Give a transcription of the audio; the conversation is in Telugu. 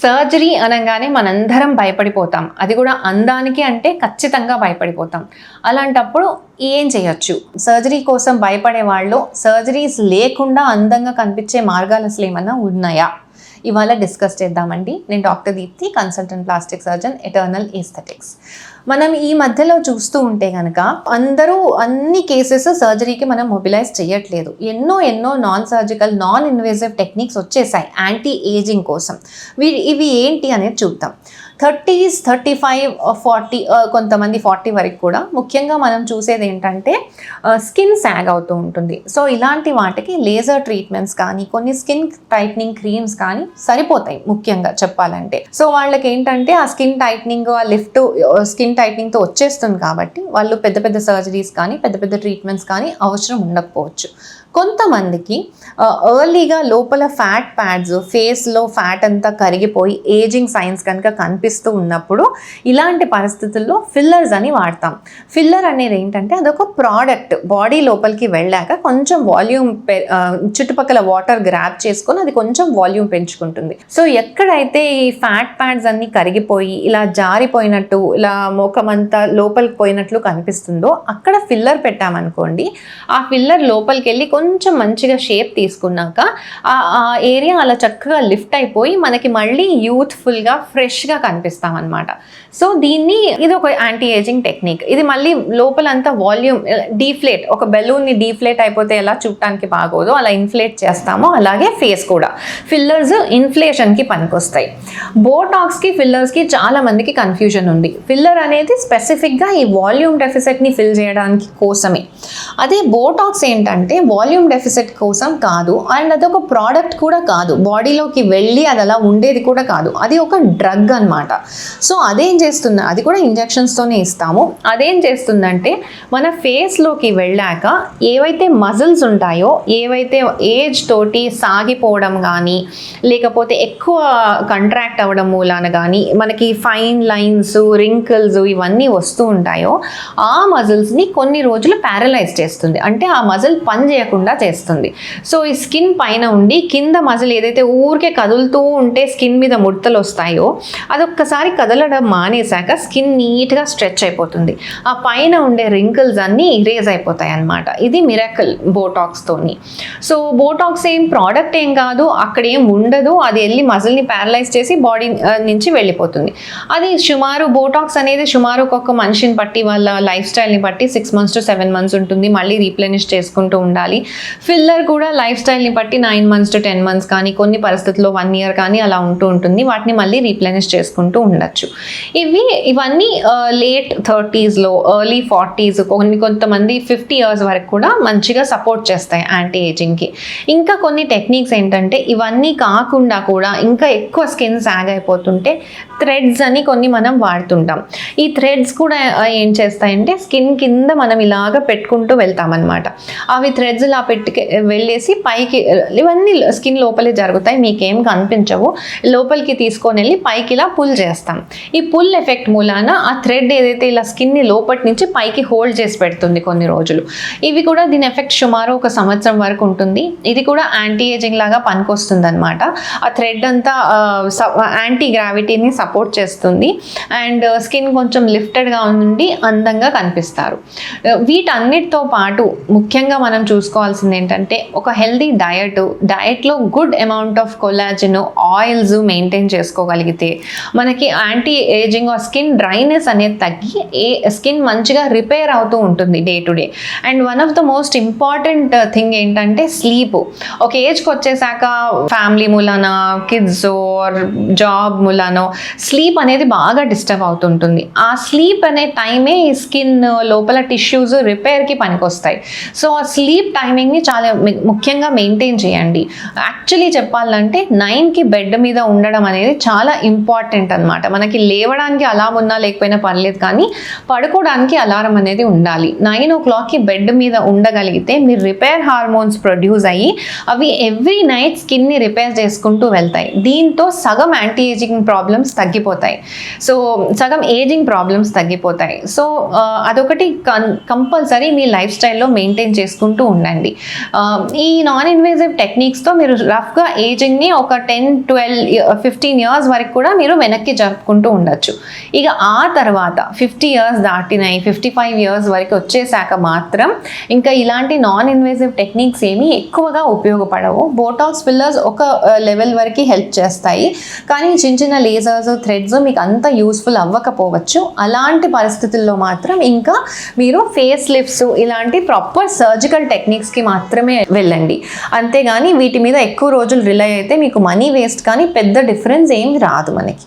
సర్జరీ అనగానే మనందరం భయపడిపోతాం. అది కూడా అందానికి అంటే ఖచ్చితంగా భయపడిపోతాం. అలాంటప్పుడు ఏం చేయొచ్చు? సర్జరీ కోసం భయపడే వాళ్ళు సర్జరీస్ లేకుండా అందంగా కనిపించే మార్గాలు అసలు ఏమన్నా ఉన్నాయా? ఇవాళ డిస్కస్ చేద్దామండి. నేను doctor Deepti, consultant plastic surgeon, Eternal Aesthetics. మనం ఈ మధ్యలో చూస్తూ ఉంటే కనుక అందరూ అన్ని కేసెస్ సర్జరీకి మనం మొబిలైజ్ చేయట్లేదు. ఎన్నో non surgical, non invasive techniques వచ్చేసాయి యాంటీ ఏజింగ్ కోసం. ఇవి ఏంటి అనేది చూద్దాం. 30s, 35, 40, కొంతమంది 40 వరకు కూడా. ముఖ్యంగా మనం చూసేది ఏంటంటే స్కిన్ సాగ్ అవుతూ ఉంటుంది. సో ఇలాంటి వాటికి లేజర్ ట్రీట్మెంట్స్ కానీ, కొన్ని స్కిన్ టైట్నింగ్ క్రీమ్స్ కానీ సరిపోతాయి ముఖ్యంగా చెప్పాలంటే. సో వాళ్ళకి ఏంటంటే ఆ స్కిన్ టైట్నింగ్, ఆ లిఫ్ట్ స్కిన్ టైట్నింగ్తో వచ్చేస్తుంది కాబట్టి వాళ్ళు పెద్ద సర్జరీస్ కానీ, పెద్ద ట్రీట్మెంట్స్ కానీ అవసరం ఉండకపోవచ్చు. కొంతమందికి ఎర్లీగా లోపల ఫ్యాట్ ప్యాడ్స్, ఫేస్లో ఫ్యాట్ అంతా కరిగిపోయి ఏజింగ్ సైన్స్ కనుక కనిపిస్తూ ఉన్నప్పుడు ఇలాంటి పరిస్థితుల్లో ఫిల్లర్స్ అని వాడతాం. ఫిల్లర్ అనేది ఏంటంటే అదొక ప్రోడక్ట్. బాడీ లోపలికి వెళ్ళాక కొంచెం వాల్యూమ్, చుట్టుపక్కల వాటర్ గ్రాబ్ చేసుకొని అది కొంచెం వాల్యూమ్ పెంచుకుంటుంది. సో ఎక్కడైతే ఈ ఫ్యాట్ ప్యాడ్స్ అన్ని కరిగిపోయి ఇలా జారిపోయినట్టు, ఇలా ముఖమంతా లోపలికి పోయినట్లు కనిపిస్తుందో అక్కడ ఫిల్లర్ పెట్టామనుకోండి, ఆ ఫిల్లర్ లోపలికి వెళ్ళి కొంచెం మంచిగా షేప్ తీసుకున్నాక ఆ ఏరియా అలా చక్కగా లిఫ్ట్ అయిపోయి మనకి మళ్ళీ యూత్ఫుల్గా, ఫ్రెష్గా కనిపిస్తాం అనమాట. సో ఇది ఒక యాంటీ ఏజింగ్ టెక్నిక్. ఇది మళ్ళీ లోపలంతా వాల్యూమ్ డీఫ్లేట్, ఒక బెలూన్ని డీఫ్లేట్ అయిపోతే ఎలా చూడటానికి బాగోదో అలా ఇన్ఫ్లేట్ చేస్తామో అలాగే ఫేస్ కూడా. ఫిల్లర్స్ ఇన్ఫ్లేషన్కి పనికొస్తాయి. బోటాక్స్కి, ఫిల్లర్స్కి చాలా మందికి కన్ఫ్యూజన్ ఉంది. ఫిల్లర్ అనేది స్పెసిఫిక్గా ఈ వాల్యూమ్ డెఫిసిట్ని ఫిల్ చేయడానికి కోసమే. అదే బోటాక్స్ ఏంటంటే వాల్యూమ్ డెఫిసిట్ కోసం కాదు, అండ్ అదొక ప్రోడక్ట్ కూడా కాదు, బాడీలోకి వెళ్ళి అది అలా ఉండేది కూడా కాదు, అది ఒక డ్రగ్ అనమాట. సో అది కూడా ఇంజెక్షన్స్తోనే ఇస్తాము. అదేం చేస్తుందంటే మన ఫేస్లోకి వెళ్ళాక ఏవైతే మజిల్స్ ఉంటాయో, ఏవైతే ఏజ్ తోటి సాగిపోవడం కానీ, లేకపోతే ఎక్కువ కంట్రాక్ట్ అవ్వడం మూలాన కానీ మనకి ఫైన్ లైన్స్, రింకిల్స్ ఇవన్నీ వస్తూ ఉంటాయో ఆ మజిల్స్ని కొన్ని రోజులు ప్యారలైజ్ చేస్తుంది. అంటే ఆ మజిల్ పని చేయకుండా చేస్తుంది. సో ఈ స్కిన్ పైన ఉండి కింద మజిల్ ఏదైతే ఊరికే కదులుతూ ఉంటే స్కిన్ మీద ముడతలు వస్తాయో అదొక్కసారి కదలడం మానేశాక స్కిన్ నీట్గా స్ట్రెచ్ అయిపోతుంది. ఆ పైన ఉండే రింకిల్స్ అన్నీ ఇరేజ్ అయిపోతాయి అన్నమాట. ఇది మిరాకిల్ బోటాక్స్తోని. సో బోటాక్స్ ఏం ప్రోడక్ట్ ఏం కాదు, అక్కడ ఏం ఉండదు, అది వెళ్ళి మజిల్ని ప్యారలైజ్ చేసి బాడీ నుంచి వెళ్ళిపోతుంది. అది బోటాక్స్ అనేది ఒక మనిషిని బట్టి, వాళ్ళ లైఫ్ స్టైల్ని బట్టి 6 months to 7 months ఉంటుంది. మళ్ళీ రీప్లెనిష్ చేసుకుంటూ ఉండాలి. ఫిల్లర్ కూడా లైఫ్ స్టైల్ని బట్టి 9 months to 10 months కానీ, కొన్ని పరిస్థితుల్లో 1 year కానీ అలా ఉంటుంది. వాటిని మళ్ళీ రీప్లెనిష్ చేసుకుంటూ ఉండొచ్చు. ఇవన్నీ లేట్ 30sలో, ఎర్లీ 40s, కొంతమంది 50 years వరకు కూడా మంచిగా సపోర్ట్ చేస్తాయి యాంటీ ఏజింగ్కి. ఇంకా కొన్ని టెక్నిక్స్ ఏంటంటే ఇవన్నీ కాకుండా కూడా ఇంకా ఎక్కువ స్కిన్ సాగ్ అయిపోతుంటే థ్రెడ్స్ అని కొన్ని మనం వాడుతుంటాం. ఈ థ్రెడ్స్ కూడా ఏం చేస్తాయంటే స్కిన్ కింద మనం ఇలాగ పెట్టుకుంటూ వెళ్తామన్నమాట. అవి థ్రెడ్స్ ఇలా వెళ్ళేసి పైకి, ఇవన్నీ స్కిన్ లోపలే జరుగుతాయి, మీకేం కనిపించవు. లోపలికి తీసుకొని వెళ్ళి పైకి ఇలా పుల్ చేస్తాం. ఈ పుల్ ఎఫెక్ట్ మూలాన ఆ థ్రెడ్ ఏదైతే ఇలా స్కిన్ని లోపటి నుంచి పైకి హోల్డ్ చేసి పెడుతుంది కొన్ని రోజులు. ఇవి కూడా దీని ఎఫెక్ట్ సుమారు 1 సంవత్సరం వరకు ఉంటుంది. ఇది కూడా యాంటీ ఏజింగ్ లాగా పనికొస్తుంది అనమాట. ఆ థ్రెడ్ అంతా యాంటీ గ్రావిటీని సపోర్ట్ చేస్తుంది అండ్ స్కిన్ కొంచెం లిఫ్టెడ్గా ఉండి అందంగా కనిపిస్తారు. వీటన్నిటితో పాటు ముఖ్యంగా మనం చూసుకోవాల్సింది ఏంటంటే ఒక హెల్దీ డయట్లో good amount of collagen, oils maintain చేసుకోగలిగితే మనకి యాంటీ ఏజింగ్, స్కిన్ డ్రైనెస్ అనేది తగ్గి స్కిన్ మంచిగా రిపేర్ అవుతూ ఉంటుంది day to day. And one of the most important thing ఏంటంటే స్లీప్. ఒక ఏజ్కి వచ్చేసాక ఫ్యామిలీ మూలాన, కిడ్స్ ఆర్ జాబ్ మూలానో స్లీప్ అనేది బాగా డిస్టర్బ్ అవుతుంటుంది. ఆ స్లీప్ అనే టైమే ఈ స్కిన్ లోపల టిష్యూస్ రిపేర్కి పనికొస్తాయి. సో ఆ స్లీప్ టైమింగ్ని చాలా ముఖ్యంగా మెయింటైన్ చేయండి. యాక్చువల్లీ చెప్పాలంటే 9కి బెడ్ మీద ఉండడం అనేది చాలా ఇంపార్టెంట్ అనమాట. మనకి లేవడానికి అలారం ఉన్నా లేకపోయినా పర్లేదు, కానీ పడుకోవడానికి అలారం అనేది ఉండాలి. 9 o'clockకి బెడ్ మీద ఉండగలిగితే మీరు రిపేర్ హార్మోన్స్ ప్రొడ్యూస్ అయ్యి అవి ఎవ్రీ నైట్ స్కిన్ని రిపేర్ చేసుకుంటూ వెళ్తాయి. దీంతో సగం యాంటీ ఏజింగ్ ప్రాబ్లమ్స్ తగ్గిపోతాయి. సో సగం ఏజింగ్ ప్రాబ్లమ్స్ తగ్గిపోతాయి. సో అదొకటి కంపల్సరీ మీ లైఫ్ స్టైల్లో మెయింటైన్ చేసుకుంటూ ఉండండి. చేయండి. ఈ నాన్ ఇన్వేజివ్ టెక్నిక్స్తో మీరు రఫ్గా ఏజింగ్ని ఒక 10-12-15 ఇయర్స్ వరకు కూడా మీరు వెనక్కి జరుపుకుంటూ ఉండొచ్చు. ఇక ఆ తర్వాత 50 ఇయర్స్ దాటినాయి, 55 ఇయర్స్ వరకు వచ్చేసాక మాత్రం ఇంకా ఇలాంటి నాన్ ఇన్వేజివ్ టెక్నిక్స్ ఏమీ ఎక్కువగా ఉపయోగపడవు. బోటాక్స్ ఫిల్లర్స్ ఒక లెవెల్ వరకు హెల్ప్ చేస్తాయి, కానీ చిన్న చిన్న లేజర్స్, థ్రెడ్స్ మీకు అంత యూస్ఫుల్ అవ్వకపోవచ్చు. అలాంటి పరిస్థితుల్లో మాత్రం ఇంకా మీరు ఫేస్ లిఫ్ట్స్ ఇలాంటి ప్రాపర్ సర్జికల్ టెక్నిక్స్కి మాత్రమే వెళ్ళండి. అంతేగాని వీటి మీద ఎక్కువ రోజులు రిలై అయితే మీకు మనీ వేస్ట్ కానీ పెద్ద డిఫరెన్స్ ఏమి రాదు మనకి.